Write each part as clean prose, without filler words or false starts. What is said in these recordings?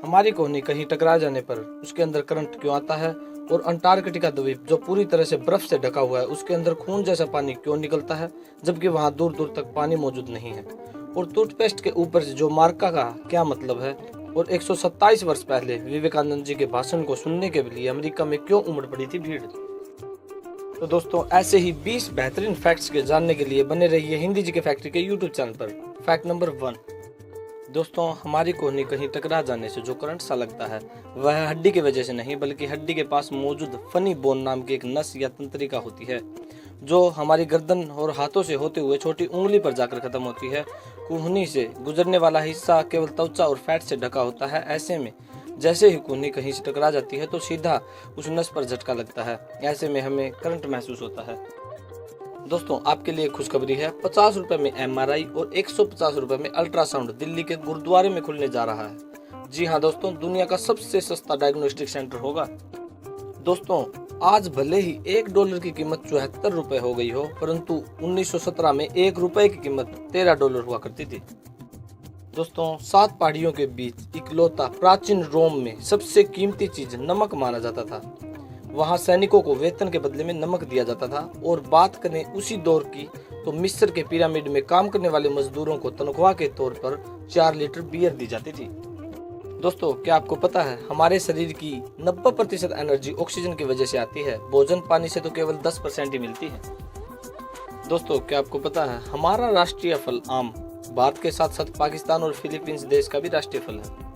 हमारी कोहनी कहीं टकरा जाने पर उसके अंदर करंट क्यों आता है, और अंटार्कटिका द्वीप जो पूरी तरह से बर्फ से ढका हुआ है उसके अंदर खून जैसा पानी क्यों निकलता है जबकि वहां दूर दूर तक पानी मौजूद नहीं है, और टूथपेस्ट के ऊपर से जो मार्का का क्या मतलब है, और 127 वर्ष पहले विवेकानंद जी के भाषण को सुनने के लिए अमेरिका में क्यों उमड़ पड़ी थी भीड़। तो दोस्तों ऐसे ही 20 बेहतरीन फैक्ट्स के जानने के लिए बने रहिए हिंदी जी के फैक्ट्री के यूट्यूब चैनल पर। फैक्ट नंबर 1, दोस्तों हमारी कोहनी कहीं टकरा जाने से जो करंट सा लगता है वह हड्डी की वजह से नहीं बल्कि हड्डी के पास मौजूद फनी बोन नाम की एक नस या तंत्रिका होती है जो हमारी गर्दन और हाथों से होते हुए छोटी उंगली पर जाकर खत्म होती है। कोहनी से गुजरने वाला हिस्सा केवल त्वचा और फैट से ढका होता है। ऐसे में जैसे ही कोहनी कहीं से टकरा जाती है तो सीधा उस नस पर झटका लगता है। ऐसे में हमें करंट महसूस होता है। दोस्तों आपके लिए खुशखबरी है, 50 रुपए में MRI और 150 रुपए में अल्ट्रासाउंड दिल्ली के गुरुद्वारे में खुलने जा रहा है। जी हाँ दोस्तों, दुनिया का सबसे सस्ता डायग्नोस्टिक सेंटर होगा। दोस्तों आज भले ही $1 की कीमत 74 रुपए हो गई हो, परंतु 1917 में $1 की कीमत $13 हुआ करती थी। दोस्तों 7 पहाड़ियों के बीच इकलौता प्राचीन रोम में सबसे कीमती चीज नमक माना जाता था। वहां सैनिकों को वेतन के बदले में नमक दिया जाता था। और बात करें उसी दौर की तो मिस्र के पिरामिड में काम करने वाले मजदूरों को तनख्वाह के तौर पर 4 लीटर बियर दी जाती थी। दोस्तों क्या आपको पता है हमारे शरीर की 90% एनर्जी ऑक्सीजन की वजह से आती है, भोजन पानी से तो केवल 10% ही मिलती है। दोस्तों क्या आपको पता है हमारा राष्ट्रीय फल आम भारत के साथ साथ पाकिस्तान और फिलीपींस देश का भी राष्ट्रीय फल है।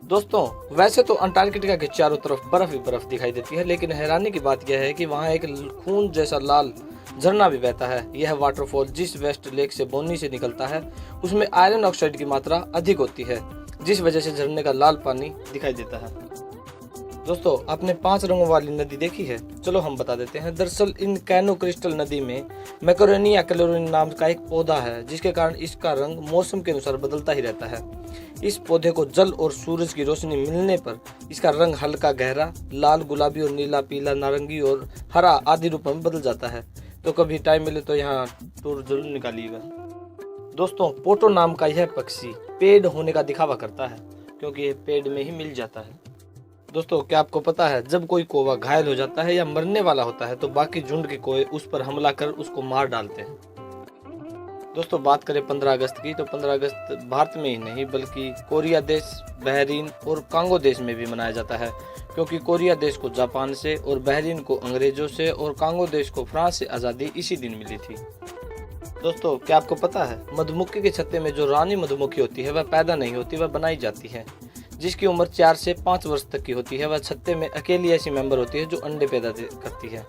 दोस्तों वैसे तो अंटार्कटिका के चारों तरफ बर्फ ही बर्फ दिखाई देती है, लेकिन हैरानी की बात यह है कि वहाँ एक खून जैसा लाल झरना भी बहता है। यह वाटरफॉल जिस वेस्ट लेक से बोनी से निकलता है उसमें आयरन ऑक्साइड की मात्रा अधिक होती है, जिस वजह से झरने का लाल पानी दिखाई देता है। दोस्तों आपने 5 रंगों वाली नदी देखी है? चलो हम बता देते हैं। दरअसल इन कैनो क्रिस्टल नदी में मैकरोनिया क्लोरिन नाम का एक पौधा है जिसके कारण इसका रंग मौसम के अनुसार बदलता ही रहता है। इस पौधे को जल और सूरज की रोशनी मिलने पर इसका रंग हल्का गहरा लाल, गुलाबी और नीला, पीला, नारंगी और हरा आदि रूप में बदल जाता है। तो कभी टाइम मिले तो यहाँ टूर जरूर निकालिएगा। दोस्तों पोटो नाम का यह पक्षी पेड़ होने का दिखावा करता है क्योंकि यह पेड़ में ही मिल जाता है। दोस्तों क्या आपको पता है जब कोई कौवा घायल हो जाता है या मरने वाला होता है तो बाकी झुंड के कौवे उस पर हमला कर उसको मार डालते हैं। दोस्तों बात करें 15 अगस्त की तो 15 अगस्त भारत में ही नहीं बल्कि कोरिया देश, बहरीन और कांगो देश में भी मनाया जाता है, क्योंकि कोरिया देश को जापान से और बहरीन को अंग्रेजों से और कांगो देश को फ्रांस से आज़ादी इसी दिन मिली थी। दोस्तों क्या आपको पता है मधुमक्खी के छत्ते में जो रानी मधुमक्खी होती है वह पैदा नहीं होती, वह बनाई जाती है। जिसकी उम्र 4 से 5 वर्ष तक की होती है वह छत्ते में अकेली ऐसी मेंबर होती है जो अंडे पैदा करती है।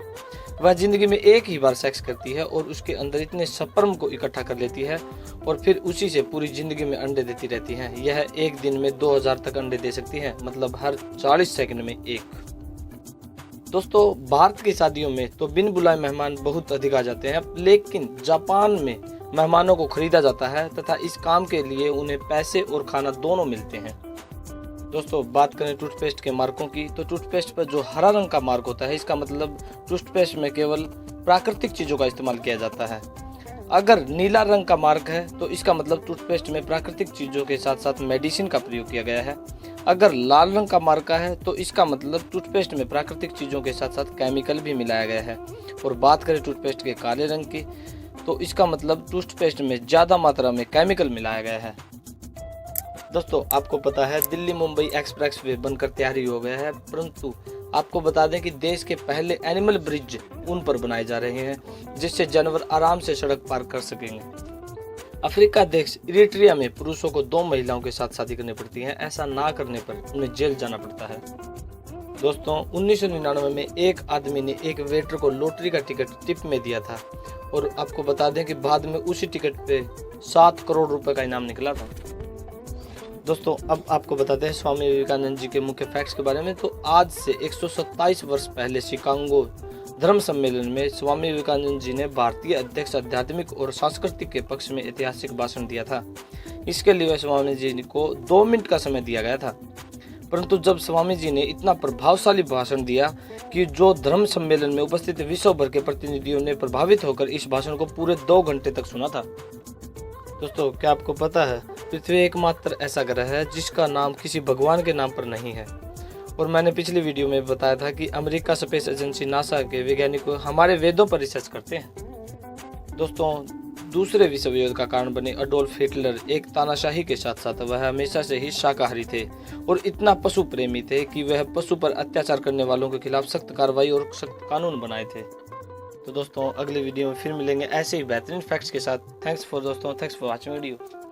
वह जिंदगी में एक ही बार सेक्स करती है और उसके अंदर इतने स्पर्म को इकट्ठा कर लेती है और फिर उसी से पूरी जिंदगी में अंडे देती रहती है। यह एक दिन में 2000 तक अंडे दे सकती है, मतलब हर 40 सेकंड में एक। दोस्तों भारत की शादियों में तो बिन बुलाए मेहमान बहुत अधिक आ जाते हैं, लेकिन जापान में मेहमानों को खरीदा जाता है तथा इस काम के लिए उन्हें पैसे और खाना दोनों मिलते हैं। दोस्तों बात करें टूथपेस्ट के मार्कों की तो टूथपेस्ट पर जो हरा रंग का मार्क होता है इसका मतलब टूथपेस्ट में केवल प्राकृतिक चीज़ों का इस्तेमाल किया जाता है। अगर नीला रंग का मार्क है तो इसका मतलब टूथपेस्ट में प्राकृतिक चीज़ों के साथ साथ मेडिसिन का प्रयोग किया गया है। अगर लाल रंग का मार्क है तो इसका मतलब टूथपेस्ट में प्राकृतिक चीज़ों के साथ साथ केमिकल भी मिलाया गया है। और बात करें टूथपेस्ट के काले रंग की तो इसका मतलब टूथपेस्ट में ज़्यादा मात्रा में केमिकल मिलाया गया है। दोस्तों आपको पता है दिल्ली मुंबई एक्सप्रेस वे बनकर तैयार हो गया है, परंतु आपको बता दें कि देश के पहले एनिमल ब्रिज उन पर बनाए जा रहे हैं जिससे जानवर आराम से सड़क पार कर सकेंगे। अफ्रीका देश इरिट्रिया में पुरुषों को 2 महिलाओं के साथ शादी करनी पड़ती है। ऐसा ना करने पर उन्हें जेल जाना पड़ता है। दोस्तों 1999 में एक आदमी ने एक वेटर को लॉटरी का टिकट टिप में दिया था और आपको बता दें कि बाद में उसी टिकट पे 7 करोड़ रुपए का इनाम निकला था। दोस्तों अब आपको बताते हैं स्वामी विवेकानंद जी के मुख्य फैक्ट्स के बारे में। तो आज से 127 वर्ष पहले शिकागो धर्म सम्मेलन में स्वामी विवेकानंद जी ने भारतीय अध्यक्ष आध्यात्मिक और सांस्कृतिक के पक्ष में ऐतिहासिक भाषण दिया था। इसके लिए स्वामी जी को 2 मिनट का समय दिया गया था, परंतु जब स्वामी जी ने इतना प्रभावशाली भाषण दिया कि जो धर्म सम्मेलन में उपस्थित विश्व भर के प्रतिनिधियों ने प्रभावित होकर इस भाषण को पूरे 2 घंटे तक सुना था। दोस्तों क्या आपको पता है पृथ्वी एकमात्र ऐसा ग्रह है जिसका नाम किसी भगवान के नाम पर नहीं है। और मैंने पिछली वीडियो में बताया था कि अमेरिका स्पेस एजेंसी नासा के वैज्ञानिक हमारे वेदों पर रिसर्च करते हैं। दोस्तों, दूसरे विश्व युद्ध का कारण बने अडोल्फ हिटलर एक तानाशाही के साथ साथ वह हमेशा से ही शाकाहारी थे और इतना पशु प्रेमी थे कि वह पशु पर अत्याचार करने वालों के खिलाफ सख्त कार्रवाई और सख्त कानून बनाए थे। तो दोस्तों, अगली वीडियो में फिर मिलेंगे ऐसे ही बेहतरीन फैक्ट्स के साथ। Thanks for watching video.